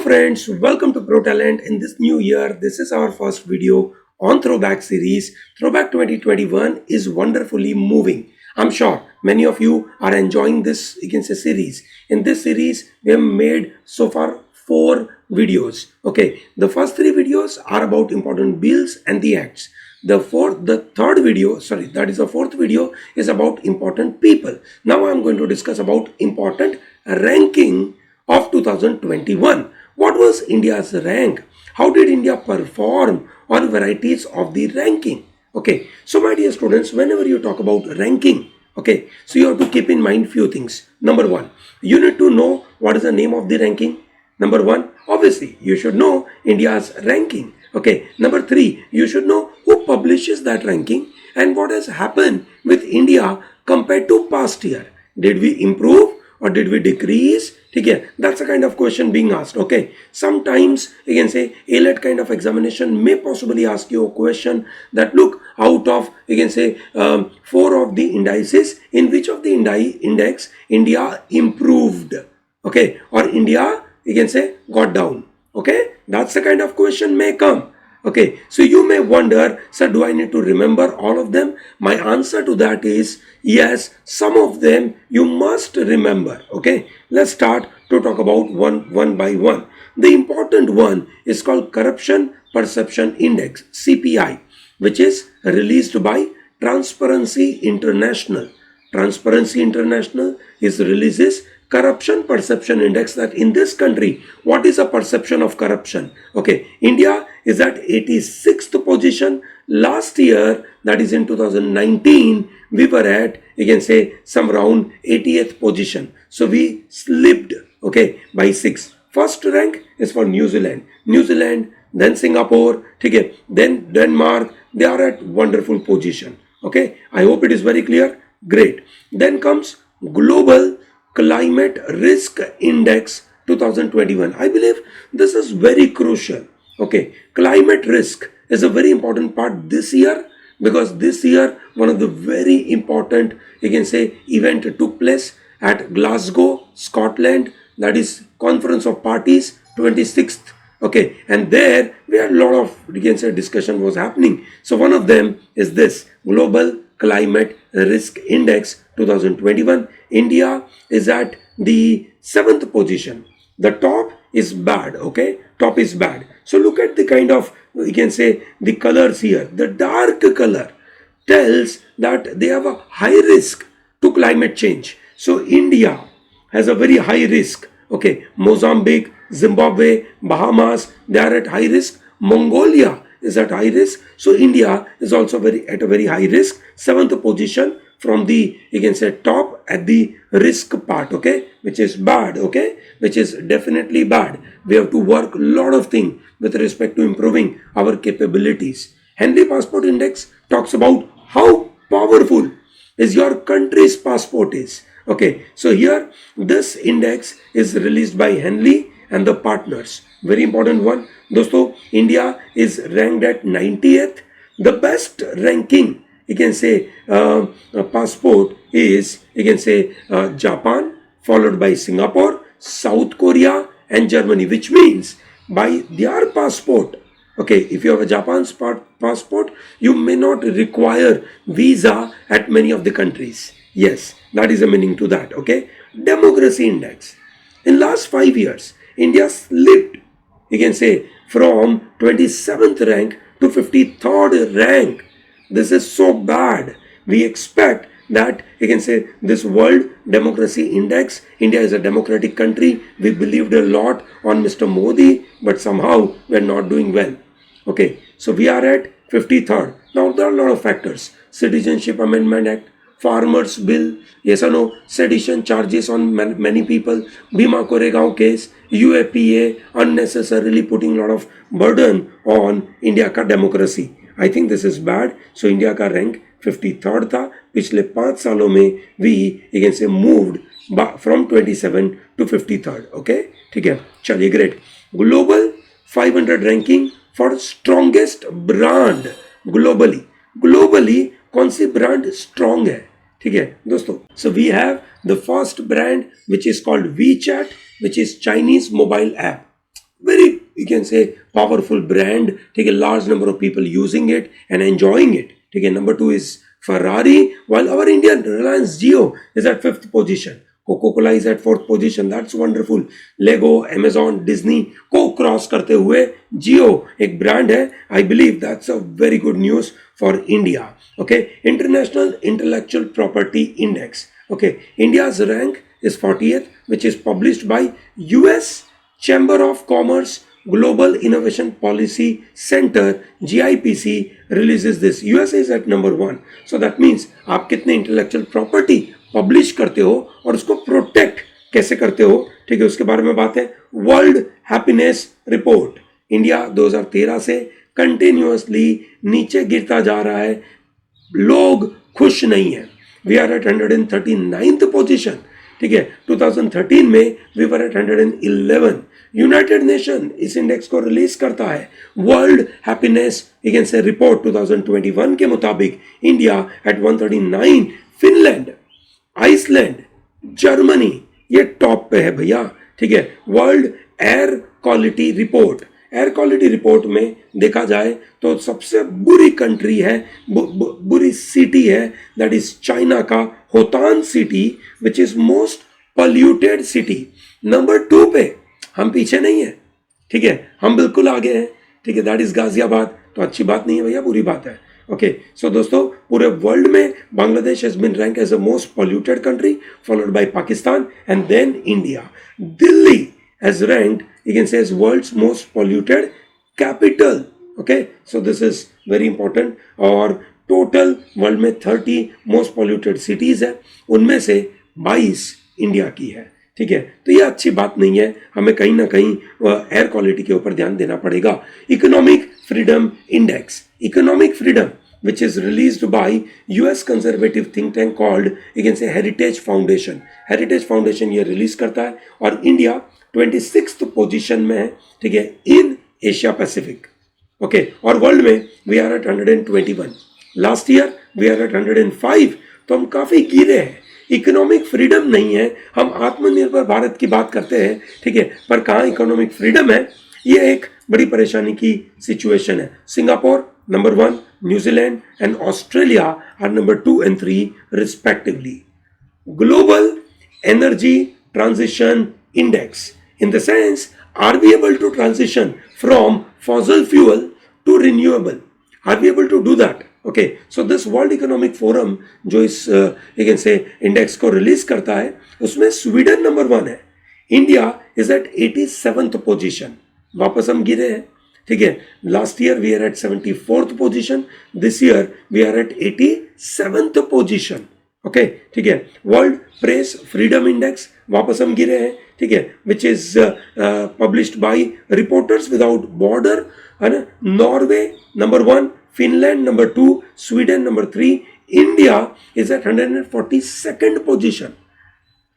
friends, welcome to ProTalent. In this new year, this is our first video on Throwback series. Throwback 2021 is wonderfully moving. I'm sure many of you are enjoying this, series. In this series, we have made so far 4 videos. Okay, the first 3 videos are about important bills and the acts. The fourth video is about important people. Now I'm going to discuss about important ranking of 2021. What was India's rank? How did India perform on varieties of the ranking? Okay, so my dear students, whenever you talk about ranking, okay, so you have to keep in mind few things. Number 1, you need to know what is the name of the ranking. Number 1, obviously you should know India's ranking. Okay, number 3, you should know who publishes that ranking and what has happened with India compared to past year. Did we improve or did we decrease? Okay, that's a kind of question being asked. Okay, sometimes you can say AILET kind of examination may possibly ask you a question that look, out of 4 of the indices, in which of the index India improved, okay, or India got down. Okay, that's the kind of question may come. Okay, so you may wonder, sir, do I need to remember all of them? My answer to that is yes, some of them you must remember. Okay, let's start to talk about one by one. The important one is called Corruption Perception Index, CPI, which is released by Transparency International. Transparency International releases Corruption Perception Index, that in this country, what is a perception of corruption? Okay, India is at 86th position. Last year, that is in 2019, we were at, some around 80th position. So we slipped, okay, by 6. First rank is for New Zealand, then Singapore, okay, then Denmark. They are at wonderful position. Okay, I hope it is very clear. Great. Then comes Global Climate Risk Index 2021. I believe this is very crucial. Okay, climate risk is a very important part this year, because this year one of the very important event took place at Glasgow, Scotland. That is Conference of Parties, 26th. Okay, and there we had a lot of discussion was happening. So one of them is this Global Climate Risk Index 2021. India is at the 7th position. The top is bad. Okay, top is bad. So look at the kind of the colors here. The dark color tells that they have a high risk to climate change. So India has a very high risk. Okay, Mozambique, Zimbabwe, Bahamas, they are at high risk. Mongolia is at high risk. So India is also at a very high risk. 7th position from the top at the risk part, okay, which is bad, okay, which is definitely bad. We have to work a lot of things with respect to improving our capabilities. Henley Passport Index talks about how powerful is your country's passport is. Okay, so here this index is released by Henley and the partners. Very important one. Dosto, India is ranked at 90th. The best ranking passport is Japan, followed by Singapore, South Korea and Germany, which means by their passport, okay, if you have a Japan's passport, you may not require visa at many of the countries. Yes, that is a meaning to that. Okay, Democracy Index. In last 5 years, India slipped, from 27th rank to 53rd rank. This is so bad. We expect that this World Democracy Index, India is a democratic country. We believed a lot on Mr. Modi, but somehow we are not doing well. Okay, so we are at 53rd. Now there are a lot of factors. Citizenship Amendment Act, Farmers Bill, yes or no, sedition charges on many people, Bhima Koregaon case, UAPA, unnecessarily putting a lot of burden on India ka democracy. I think this is bad. So India का rank 53rd था. पिछले 5 सालों में we moved from 27 to 53rd. Okay, ठीक है, चलिए, great. Global 500 ranking for strongest brand globally कौन सी brand strong है? ठीक है दोस्तों. So we have the first brand which is called WeChat, which is Chinese mobile app. very, you can say, powerful brand. ठीक है, large number of people using it and enjoying it. ठीक है, number 2 is Ferrari, while our Indian Reliance Jio is at 5th position. Coca-Cola is at 4th position. That's wonderful. Lego, Amazon, Disney को cross करते हुए Jio एक brand है. I believe that's a very good news for India. Okay, International Intellectual Property Index. Okay, India's rank is 40th, which is published by US Chamber of Commerce Global Innovation Policy Center, GIPC releases this. USA is at number 1. So that means आप कितने intellectual property publish करते हो और उसको protect कैसे करते हो, ठीक है, उसके बारे में बात है. वर्ल्ड हैप्पीनेस रिपोर्ट, इंडिया 2013 से कंटिन्यूअसली नीचे गिरता जा रहा है. लोग खुश नहीं है. We are at 139th position. ठीक है, 2013 में we were at 111. United nation इस इंडेक्स को रिलीज करता है. World happiness you can say report 2021 के मुताबिक India at 139. Finland, Iceland, Germany ये टॉप पे है भैया. ठीक है, world air quality report, air quality report में देखा जाए तो सबसे बुरी कंट्री है, बुरी सिटी है, दैट इज चाइना का होतान city, which is most polluted city. Number 2 पे हम पीछे नहीं है. ठीक है, हम बिल्कुल आगे हैं. ठीक है, दैट इज गाजियाबाद. तो अच्छी बात नहीं है भैया, बुरी बात है. ओके, सो दोस्तों पूरे वर्ल्ड में Bangladesh has been rank as a most polluted country, followed by Pakistan and then India. Delhi has ranked you can say as world's most polluted capital. Okay, so this is very important. और total world में 30 most polluted cities है, उनमें से 22 India की है. ठीक है, तो ये अच्छी बात नहीं है. हमें कहीं ना कहीं एयर क्वालिटी के ऊपर ध्यान देना पड़ेगा. Economic freedom index, economic freedom which is released by US conservative think tank called you can say Heritage Foundation. Heritage Foundation ये रिलीज करता है और इंडिया 26th पोजीशन में है. ठीक है, इन एशिया पैसिफिक. ओके, और वर्ल्ड में we are at 121. Last year we are at 105. तो हम काफी गिरे हैं. इकोनॉमिक फ्रीडम नहीं है. हम आत्मनिर्भर भारत की बात करते हैं, ठीक है, पर कहाँ इकोनॉमिक फ्रीडम है, ये एक बड़ी परेशानी की सिचुएशन है. Singapore number 1, New Zealand and Australia are number 2 and 3 respectively. Global Energy Transition Index, in the sense, are we able to transition from fossil fuel to renewable? Are we able to do that? Okay, so this World Economic Forum जो इस you can say index को release करता है, उसमें Sweden number 1 है. India is at 87th position. वापस हम गिरे हैं. ठीक है, last year we are at 74th position, this year we are at 87th position. Okay, ठीक है. वर्ल्ड प्रेस फ्रीडम इंडेक्स, वापस हम गिरे हैं. ठीक है, which is published by reporters without border, है ना. Norway number 1, Finland number 2, Sweden number 3. India is at 142nd position.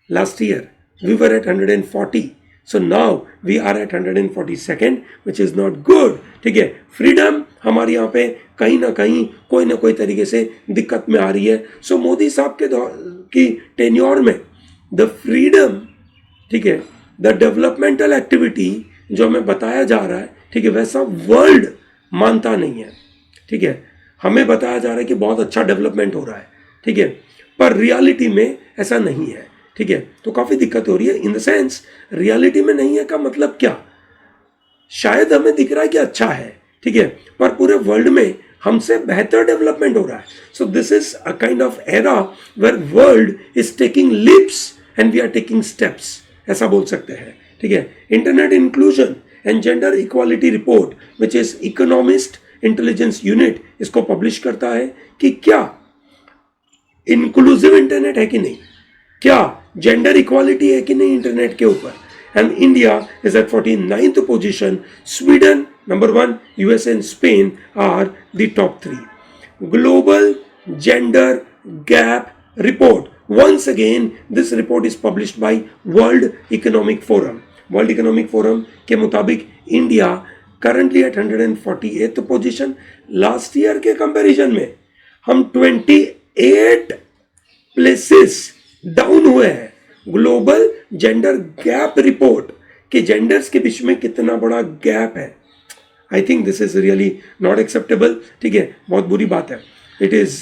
Last year we were at 140. So now we are at 142nd, which is not good. ठीक है, freedom हमारे यहाँ पे कहीं ना कोई तरीके से दिक्कत में आ रही है. सो मोदी साहब के की टेन्योर में द फ्रीडम, ठीक है, द डेवलपमेंटल एक्टिविटी जो हमें बताया जा रहा है, ठीक है, वैसा वर्ल्ड मानता नहीं है. ठीक है, हमें बताया जा रहा है कि बहुत अच्छा डेवलपमेंट हो रहा है. ठीक है, पर रियलिटी में ऐसा नहीं है. ठीक है, तो काफी दिक्कत हो रही है. इन द सेंस रियलिटी में नहीं है का मतलब क्या, शायद हमें दिख रहा है कि अच्छा है, ठीक है, पर पूरे वर्ल्ड में हमसे बेहतर डेवलपमेंट हो रहा है. So this is a kind of era where world is taking leaps and we are taking steps, ऐसा बोल सकते हैं. ठीक है, internet inclusion and gender equality report which is economist intelligence unit इसको पब्लिश करता है कि क्या इंक्लूसिव इंटरनेट है कि नहीं, क्या जेंडर इक्वालिटी है कि नहीं इंटरनेट के ऊपर. And India is at 49th position. Sweden number 1, US and Spain are the top 3. Global gender gap report, once again this report is published by World Economic Forum. World Economic Forum के मुताबिक India currently at 148th position. Last year के comparison में हम 28 places down हुए हैं. Global gender gap report कि genders के बीच में कितना बड़ा गैप है. I think this is really not acceptable. ठीक है, बहुत बुरी बात है. It is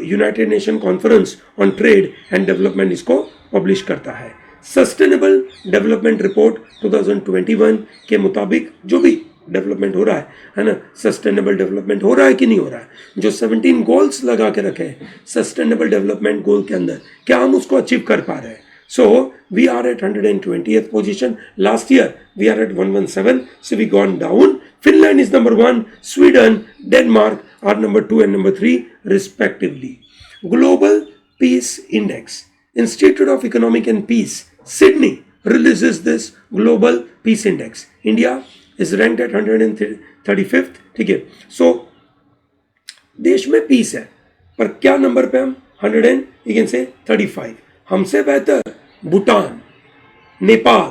United nation conference on trade and development इसको पब्लिश करता है. सस्टेनेबल डेवलपमेंट रिपोर्ट 2021 के मुताबिक जो भी डेवलपमेंट हो रहा है ना, सस्टेनेबल डेवलपमेंट हो रहा है कि नहीं हो रहा है, जो 17 गोल्स लगा के रखे हैं सस्टेनेबल डेवलपमेंट गोल के अंदर, क्या हम उसको अचीव कर पा रहे हैं. So we are at 120th position. Last year we are at 117. So we gone down. Finland is number 1. Sweden, Denmark are number 2 and number 3 respectively. Global Peace Index. Institute of Economic and Peace, Sydney releases this Global Peace Index. India is ranked at 135th. ठीक है. So देश में piece है, पर क्या number पे हम 100 you can say 35. हमसे बेहतर भूटान, नेपाल,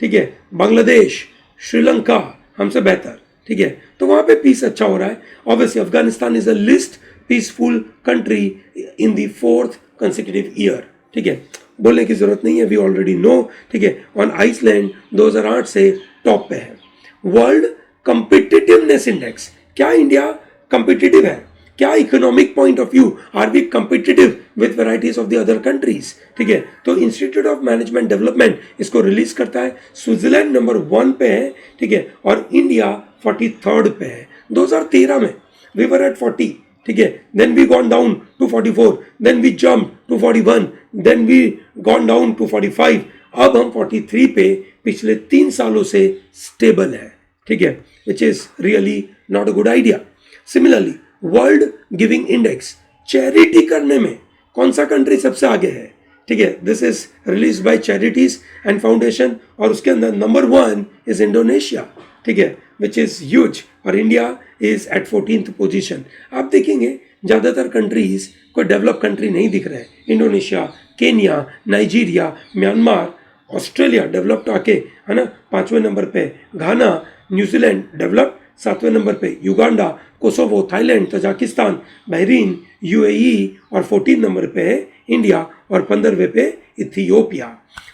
ठीक है, बांग्लादेश, श्रीलंका हमसे बेहतर. ठीक है, तो वहां पे पीस अच्छा हो रहा है. Obviously Afghanistan is a list peaceful country in the 4th consecutive year. ठीक है, बोलने की जरूरत नहीं है, वी ऑलरेडी नो. ठीक है, ऑन आइसलैंड 2008 से टॉप पे है. वर्ल्ड कॉम्पिटिटिवनेस इंडेक्स, क्या इंडिया कॉम्पिटिटिव है? क्या economic point of view are we competitive with varieties of the other countries? ठीक है, तो इंस्टीट्यूट ऑफ मैनेजमेंट डेवलपमेंट इसको रिलीज करता है. स्विट्जरलैंड नंबर 1 पे है. ठीक है, और इंडिया 43rd पे है. 2013 में वी वर एट 40. ठीक है, then we gone down to 44, then we jump to 41, then we gone down to 45. अब हम 43 पे पिछले 3 सालों से स्टेबल है. ठीक है, which is really not a good idea. Similarly world giving index, charity करने में कौन सा कंट्री सबसे आगे है? ठीक है, this is release by charities and foundation, और उसके अंदर नंबर 1 इज इंडोनेशिया. ठीक है, विच इज ह्यूज, और India is at 14th position. आप देखेंगे ज्यादातर कंट्रीज कोई डेवलप कंट्री नहीं दिख रहे. Indonesia, Kenya, Nigeria, Myanmar, Australia developed आके है ना 5वें नंबर पे, घाना, न्यूजीलैंड डेवलप्ड 7वें नंबर पे, Uganda, Kosovo, Thailand, Tajikistan, Bahrain, UAE, और 14 नंबर पे है इंडिया, और 15वें पे Ethiopia.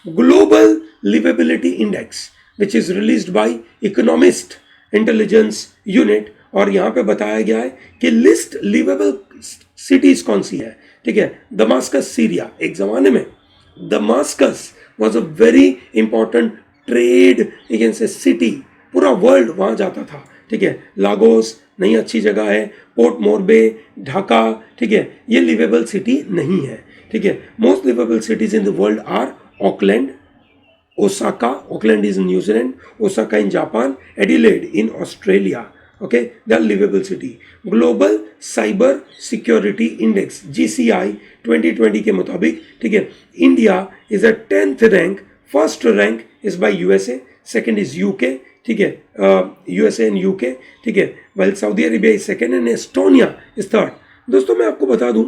Global liveability index which is released by economist intelligence unit, और यहाँ पे बताया गया है कि लिस्ट लिवेबल सिटीज कौन सी है. ठीक है, दमास्कस, सीरिया. एक जमाने में Damascus was a very important trade against city, पूरा वर्ल्ड वहां जाता था. ठीक है, लागोस नहीं अच्छी जगह है, पोर्ट मोरबे, ढाका. ठीक है, ये लिवेबल सिटी नहीं है. ठीक है, most liveable cities in the world are Auckland, Osaka, Auckland is in New Zealand, Osaka in Japan, Adelaide in Australia. Okay, they are liveable city. Global cyber security index GCI 2020 के मुताबिक, ठीक है, India is a 10th rank. First rank is by USA, second is UK. ठीक है, USA and UK. ठीक है, well Saudi Arabia is second and Estonia is third. दोस्तों मैं आपको बता दूं,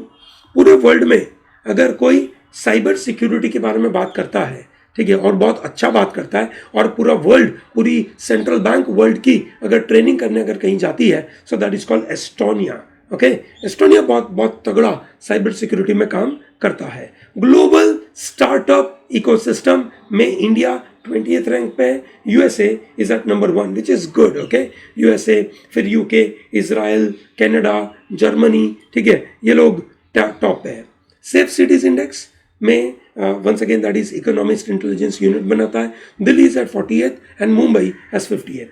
पूरे वर्ल्ड में अगर कोई साइबर सिक्योरिटी के बारे में बात करता है, ठीक है, और बहुत अच्छा बात करता है, और पूरा वर्ल्ड, पूरी सेंट्रल बैंक वर्ल्ड की अगर ट्रेनिंग करने अगर कहीं जाती है, so that is called Estonia. Okay, Estonia बहुत बहुत तगड़ा साइबर सिक्योरिटी में काम करता है. ग्लोबल स्टार्टअप इकोसिस्टम में इंडिया 20th रैंक पे है. USA is at number 1 which is good. Okay, USA, फिर यूके, इजराइल, कनाडा, जर्मनी. ठीक है, ये लोग टॉप पे है. सेफ सिटीज इंडेक्स में once again that is economist intelligence unit बनाता है. Delhi is at 40th and Mumbai as 50th.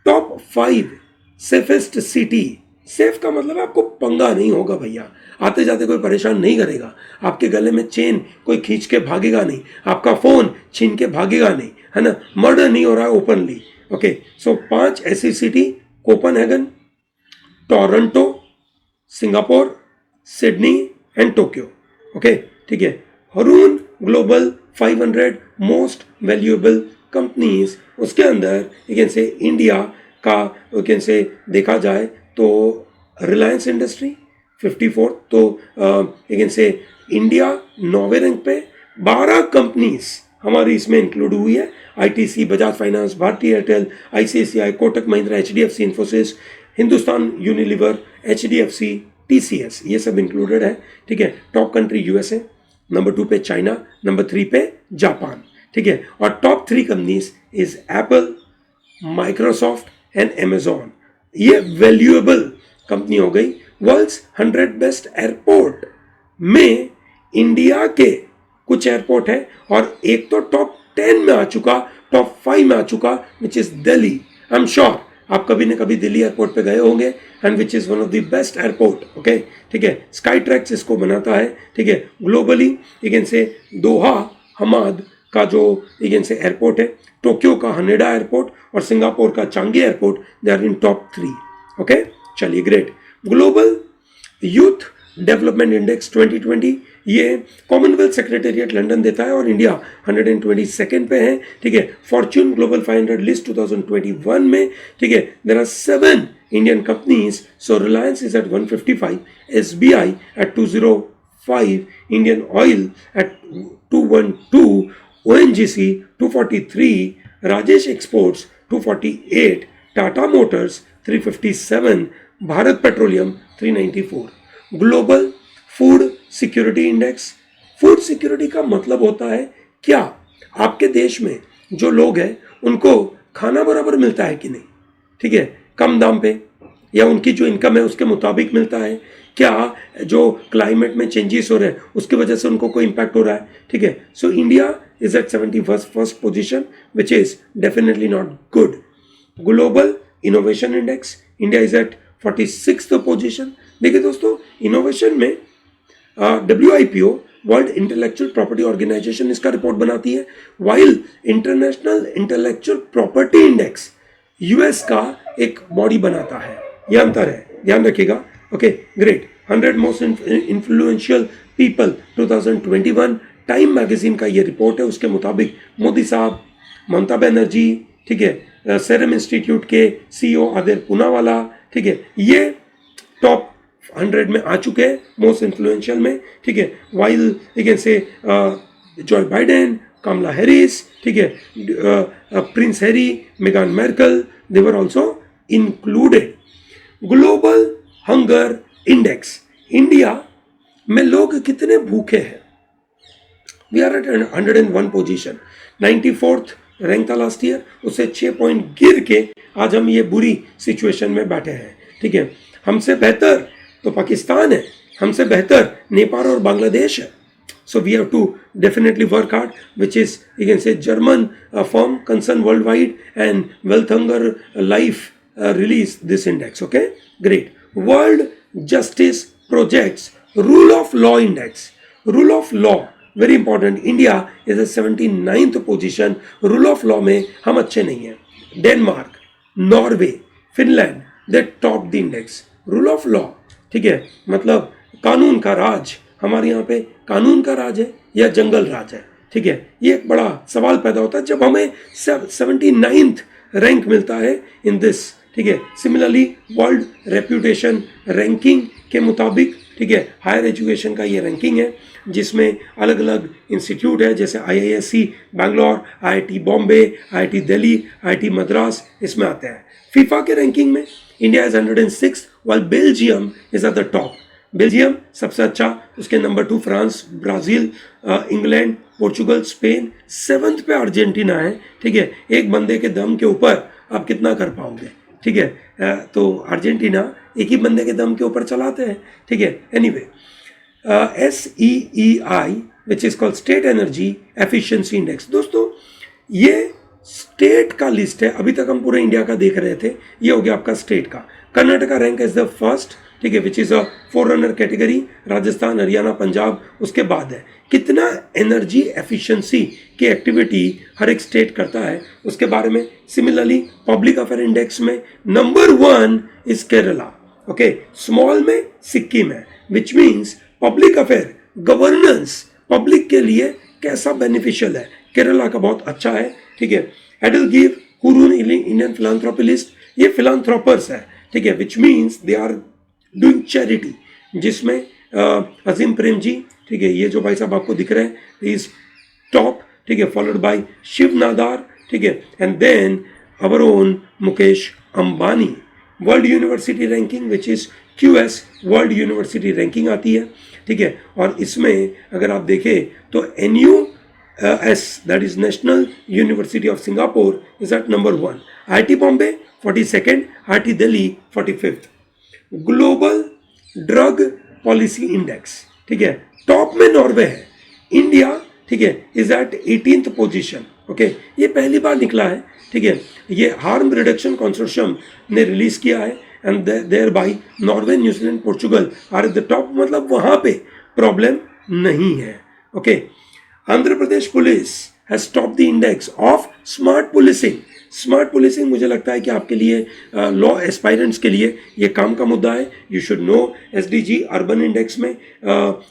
Top 5 safest city. Safe का मतलब आपको पंगा नहीं होगा भैया, आते जाते कोई परेशान नहीं करेगा, आपके गले में चेन कोई खींच के भागेगा नहीं, आपका फोन छीन के भागेगा नहीं, है ना, मर्डर नहीं हो रहा है ओपनली. ओके, सो 5 ऐसी city: Copenhagen, Toronto, Singapore, Sydney and Tokyo. Okay, ठीक है. Hurun global 500 most valuable companies, उसके अंदर यू कैन से इंडिया का यू कैन से देखा जाए तो रिलायंस इंडस्ट्री 54. तो यू कैन से इंडिया 9वें रैंक पे. 12 कंपनीज हमारी इसमें इंक्लूड हुई है: ITC, Bajaj finance, Bharti Airtel, ICICI, Kotak Mahindra, HDFC Infosys, Hindustan Unilever, HDFC, TCS, ये सब इंक्लूडेड है. ठीक है. टॉप कंट्री यूएसए, नंबर 2 पे चाइना, नंबर 3 पे जापान. ठीक है, और top 3 companies is Apple, Microsoft and Amazon. ये वैल्यूएबल कंपनी हो गई। वर्ल्ड्स 100 बेस्ट एयरपोर्ट में इंडिया के कुछ एयरपोर्ट है, और एक तो टॉप 10 में आ चुका, टॉप 5 में आ चुका, which is Delhi. I am sure आप कभी न कभी दिल्ली एयरपोर्ट पे गए होंगे, and which is one of the best airport. Okay, ठीक है, स्काई ट्रैक्स इसको बनाता है। ठीक है, ग्लोबली ये कैन से दोहा हमाद का जो ये कैन से एयरपोर्ट है, टोक्यो का हनेडा एयरपोर्ट और सिंगापुर का Changi airport, they are in top 3। Okay, चलिए great. Global youth development index 2020 ये कॉमनवेल्थ सेक्रेटेरिएट लंदन देता है, और इंडिया 122nd पे है। ठीक है, फॉर्च्यून ग्लोबल 500 लिस्ट 2021 में, ठीक है, there are 7 Indian companies. So Reliance is at 155, SBI at 205, Indian oil at 212, ONGC 243, Rajesh exports 248, Tata motors 357, Bharat petroleum 394। Global food security index. Food security का मतलब होता है क्या आपके देश में जो लोग हैं उनको खाना बराबर मिलता है कि नहीं, ठीक है, कम दाम पे, या उनकी जो इनकम है उसके मुताबिक मिलता है, क्या जो क्लाइमेट में चेंजेस हो रहे हैं उसकी वजह से उनको कोई इंपैक्ट हो रहा है। ठीक है, so India is at 71st position, which is definitely not good. Global innovation index, India is at 46th position. देखिए दोस्तों, इनोवेशन में WIPO world intellectual property organization इसका रिपोर्ट बनाती है, while international intellectual property index US का एक body बनाता है। यह अंतर है, ध्यान रखिएगा। Okay, great. 100 most influential people 2021 time magazine का ये रिपोर्ट है। उसके मुताबिक मोदी साहब, ममता बनर्जी, ठीक है, सेरम इंस्टीट्यूट के CEO आदिर पूनावाला, ठीक है, ये टॉप 100 में आ चुके हैं, मोस्ट इन्फ्लुएंशियल में। ठीक है, while you can say Joe Biden, Kamala Harris, ठीक है, प्रिंस हैरी, मेगान Markle, they were also included. Global hunger index, India में लोग कितने भूखे हैं, वी आर एट 101 पोजीशन, 94th रैंक था लास्ट ईयर, उससे 6 पॉइंट गिर के आज हम ये बुरी सिचुएशन में बैठे हैं। ठीक है, हमसे बेहतर तो पाकिस्तान है, हमसे बेहतर नेपाल और बांग्लादेश है। So we have to definitely work hard, which is you can say German firm concern worldwide, and Wealth Hunger Life release this index. Okay, great. World Justice Projects Rule of Law Index. Rule of Law very important. India is a 79th position. Rule of Law में हम अच्छे नहीं हैं. Denmark, Norway, Finland, they top the index. Rule of Law, ठीक है, मतलब कानून का राज। हमारे यहाँ पे कानून का राज है या जंगल राज है। ठीक है, ये एक बड़ा सवाल पैदा होता है जब हमें 79th रैंक मिलता है इन दिस। ठीक है, सिमिलरली वर्ल्ड रेप्यूटेशन रैंकिंग के मुताबिक, ठीक है, हायर एजुकेशन का ये रैंकिंग है जिसमें अलग अलग इंस्टीट्यूट है, जैसे IISc Bangalore, IIT Bombay, IIT Delhi, IIT Madras इसमें आते हैं। फीफा के रैंकिंग में India is 106, while Belgium is eight the top. Belgium सबसे अच्छा, उसके number 2 France, Brazil, England, Portugal, Spain, 7th पे अर्जेंटीना है। ठीक है, एक बंदे के दम के ऊपर आप कितना कर पाओगे। ठीक है, तो अर्जेंटीना एक ही बंदे के दम के ऊपर चलाते हैं। ठीक है, anyway, SEEI which is called state energy efficiency index. दोस्तों, ये स्टेट का लिस्ट है, अभी तक हम पूरे इंडिया का देख रहे थे, ये हो गया आपका स्टेट का। Karnataka rank is the first, ठीक है, which is a forerunner category. Rajasthan, Haryana, Punjab उसके बाद है। कितना एनर्जी एफिशिएंसी की एक्टिविटी हर एक स्टेट करता है उसके बारे में। सिमिलरली पब्लिक अफेयर इंडेक्स में number 1 is Kerala. Okay, small में सिक्किम है, which means public affair governance public के लिए कैसा बेनिफिशियल है, केरला का बहुत अच्छा है। ठीक है, EdelGive Hurun Indian philanthropy list, ये फिलांथ्रोपर्स है। ठीक है, which means they are doing charity, जिसमें अजीम प्रेम जी, ठीक है, ये जो भाई साहब आपको दिख रहे हैं, इज टॉप। ठीक है, फॉलोड बाय शिव नादार, ठीक है, and then our own Mukesh Ambani. World university ranking which is QS world university ranking आती है। ठीक है, और इसमें अगर आप देखें तो NU S, that is National University of Singapore, is at number 1. IIT Bombay 42nd, IIT Delhi 45th. Global drug policy index, ठीक है, टॉप में नॉर्वे है. इंडिया, ठीक है, is eight 18th position. Okay, ये पहली बार निकला है, ठीक है, ये हार्म रिडक्शन कंसोर्शियम ने रिलीज किया है and there by Norway, New Zealand, Portugal are at the top. मतलब वहां पे प्रॉब्लम नहीं है. Okay, Andhra Pradesh police has stop the index of smart policing. Smart policing मुझे लगता है कि आपके लिए लॉ एस्पायरेंट्स के लिए ये काम का मुद्दा है. You should know. SDG urban index में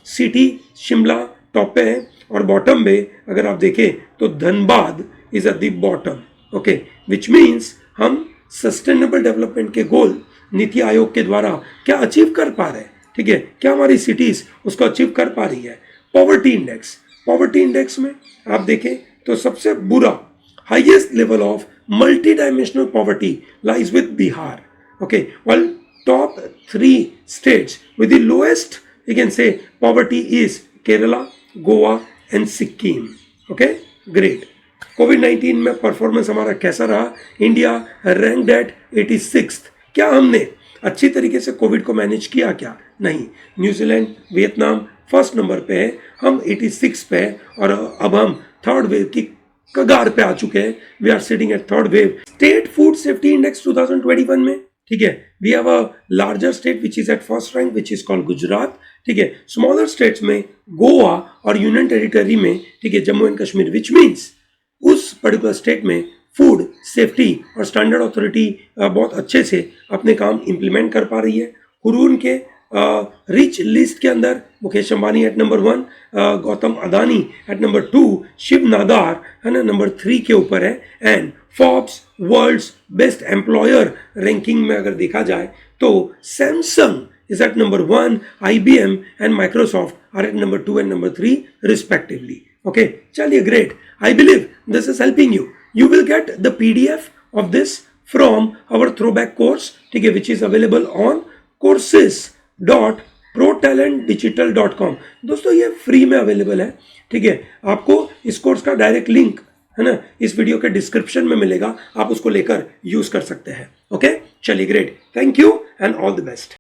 सिटी शिमला टॉप पे है और बॉटम पे अगर आप देखें तो Dhanbad is at the bottom. Okay, which means हम सस्टेनेबल डेवलपमेंट के गोल नीति आयोग के द्वारा क्या अचीव कर पा रहे हैं, ठीक है, क्या हमारी सिटीज उसको अचीव कर पा रही है. पॉवर्टी इंडेक्स, पॉवर्टी इंडेक्स में आप देखें तो सबसे बुरा highest level of multi-dimensional poverty lies with Bihar. Okay, while top 3 states with the lowest, you can say, poverty is Kerala, Goa and Sikkim. Okay, great. COVID-19 में performance हमारा कैसा रहा? India ranked at 86th. क्या हमने अच्छी तरीके से Covid को मैनेज किया क्या? नहीं. न्यूजीलैंड, वियतनाम फर्स्ट नंबर पे है, हम 86 पे है और अब हम थर्ड वेव की कगार पे आ चुके हैं. We are sitting at third wave. State food safety index 2021 में, ठीक है, we have a larger state which is at first rank which is called Gujarat. ठीक है, स्मॉलर स्टेट्स में गोवा और यूनियन टेरिटरी में, ठीक है, Jammu and Kashmir, which means उस पर्टिकुलर स्टेट में फूड सेफ्टी और स्टैंडर्ड अथॉरिटी बहुत अच्छे से अपने काम इंप्लीमेंट कर पा रही है. हुरून के रिच लिस्ट के अंदर Mukesh Ambani at number 1, Gautam Adani at number 2, Shiv Nadar है ना नंबर 3 के ऊपर है. And Forbes world's best employer ranking में अगर देखा जाए तो Samsung is at number 1, IBM and Microsoft are at number 2 and number 3 respectively. Okay, चलिए, great. I believe this is helping you. You will get the PDF of this from our throwback course, ठीक है, which is available on courses.protalent.digital.com. दोस्तों ये free में available है, ठीक है. आपको इस कोर्स का डायरेक्ट लिंक है ना इस वीडियो के डिस्क्रिप्शन में मिलेगा, आप उसको लेकर यूज कर सकते हैं. ओके, चलिए, great. Thank you and all the best.